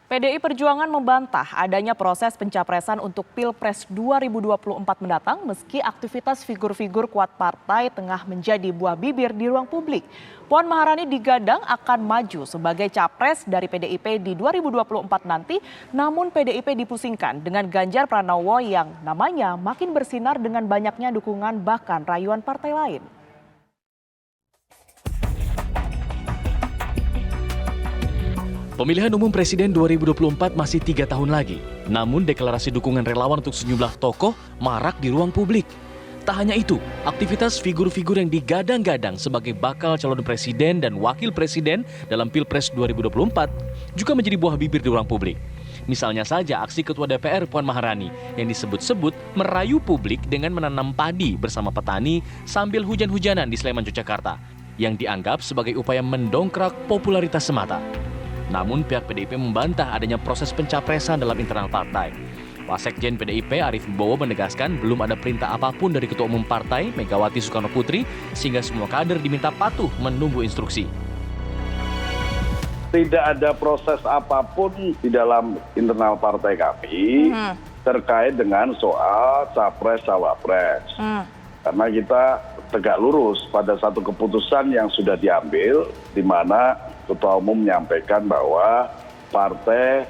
PDI Perjuangan membantah adanya proses pencapresan untuk Pilpres 2024 mendatang meski aktivitas figur-figur kuat partai tengah menjadi buah bibir di ruang publik. Puan Maharani digadang akan maju sebagai capres dari PDIP di 2024 nanti, namun PDIP dipusingkan dengan Ganjar Pranowo yang namanya makin bersinar dengan banyaknya dukungan bahkan rayuan partai lain. Pemilihan umum Presiden 2024 masih 3 tahun lagi. Namun deklarasi dukungan relawan untuk sejumlah tokoh marak di ruang publik. Tak hanya itu, aktivitas figur-figur yang digadang-gadang sebagai bakal calon presiden dan wakil presiden dalam Pilpres 2024 juga menjadi buah bibir di ruang publik. Misalnya saja aksi Ketua DPR Puan Maharani yang disebut-sebut merayu publik dengan menanam padi bersama petani sambil hujan-hujanan di Sleman, Yogyakarta, yang dianggap sebagai upaya mendongkrak popularitas semata. Namun pihak PDIP membantah adanya proses pencapresan dalam internal partai. Wasekjen PDIP Arief Wibowo menegaskan belum ada perintah apapun dari Ketua Umum Partai Megawati Soekarno Putri sehingga semua kader diminta patuh menunggu instruksi. Tidak ada proses apapun di dalam internal partai kami terkait dengan soal capres-cawapres. Karena kita tegak lurus pada satu keputusan yang sudah diambil di mana Ketua Umum menyampaikan bahwa partai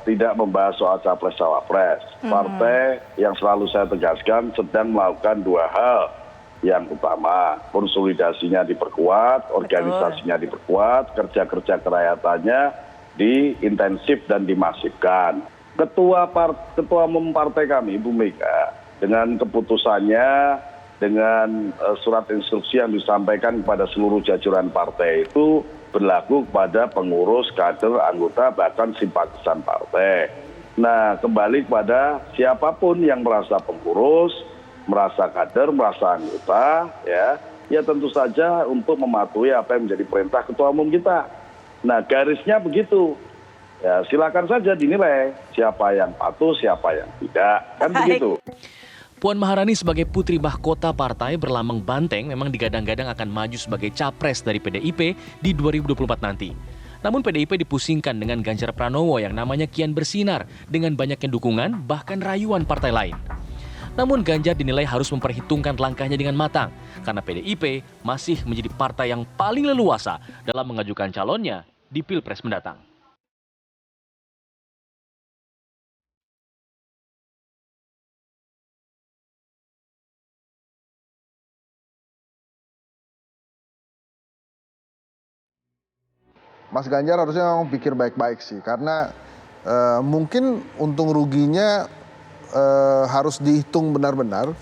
tidak membahas soal capres-cawapres. Partai yang selalu saya tegaskan sedang melakukan dua hal. Yang utama, konsolidasinya diperkuat, organisasinya diperkuat, kerja-kerja kerajaatannya diintensif dan dimasifkan. Ketua Umum Partai kami, Bu Mega, dengan keputusannya, dengan surat instruksi yang disampaikan kepada seluruh jajaran partai itu berlaku kepada pengurus, kader, anggota, bahkan simpatisan partai. Nah, kembali kepada siapapun yang merasa pengurus, merasa kader, merasa anggota, ya tentu saja untuk mematuhi apa yang menjadi perintah Ketua Umum kita. Nah, garisnya begitu. Ya, silakan saja dinilai siapa yang patuh, siapa yang tidak, kan begitu. Puan Maharani sebagai putri mahkota partai berlambang banteng memang digadang-gadang akan maju sebagai capres dari PDIP di 2024 nanti. Namun PDIP dipusingkan dengan Ganjar Pranowo yang namanya kian bersinar dengan banyaknya dukungan bahkan rayuan partai lain. Namun Ganjar dinilai harus memperhitungkan langkahnya dengan matang karena PDIP masih menjadi partai yang paling leluasa dalam mengajukan calonnya di Pilpres mendatang. Mas Ganjar harusnya memang pikir baik-baik sih, karena mungkin untung ruginya harus dihitung benar-benar.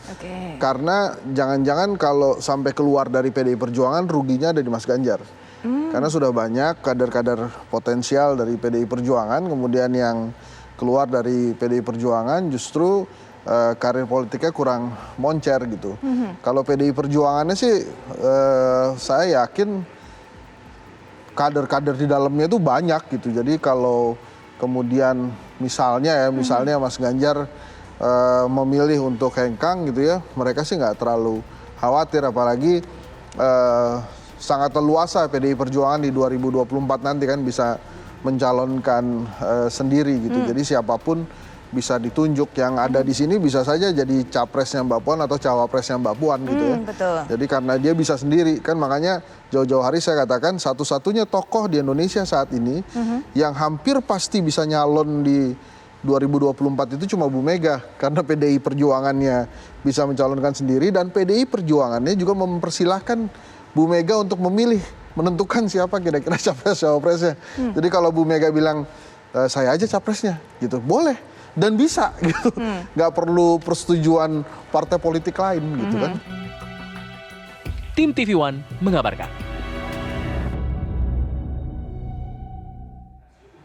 Karena jangan-jangan kalau sampai keluar dari PDI Perjuangan ruginya ada di Mas Ganjar. Karena sudah banyak kader-kader potensial dari PDI Perjuangan, kemudian yang keluar dari PDI Perjuangan justru karir politiknya kurang moncer gitu. Kalau PDI Perjuangannya sih saya yakin kader-kader di dalamnya itu banyak gitu. Jadi kalau kemudian misalnya Mas Ganjar memilih untuk hengkang gitu ya, mereka sih nggak terlalu khawatir, apalagi sangat leluasa PDI Perjuangan di 2024 nanti kan bisa mencalonkan sendiri gitu. Jadi siapapun bisa ditunjuk, yang ada di sini bisa saja jadi capresnya Mbak Puan atau cawapresnya Mbak Puan gitu ya. Betul. Jadi karena dia bisa sendiri kan, makanya jauh-jauh hari saya katakan satu-satunya tokoh di Indonesia saat ini yang hampir pasti bisa nyalon di 2024 itu cuma Bu Mega, karena PDI Perjuangannya bisa mencalonkan sendiri dan PDI Perjuangannya juga mempersilahkan Bu Mega untuk memilih, menentukan siapa kira-kira capres-cawapresnya. Jadi kalau Bu Mega bilang saya aja capresnya gitu, boleh. Dan bisa gitu, nggak perlu persetujuan partai politik lain gitu kan. Tim TV One mengabarkan.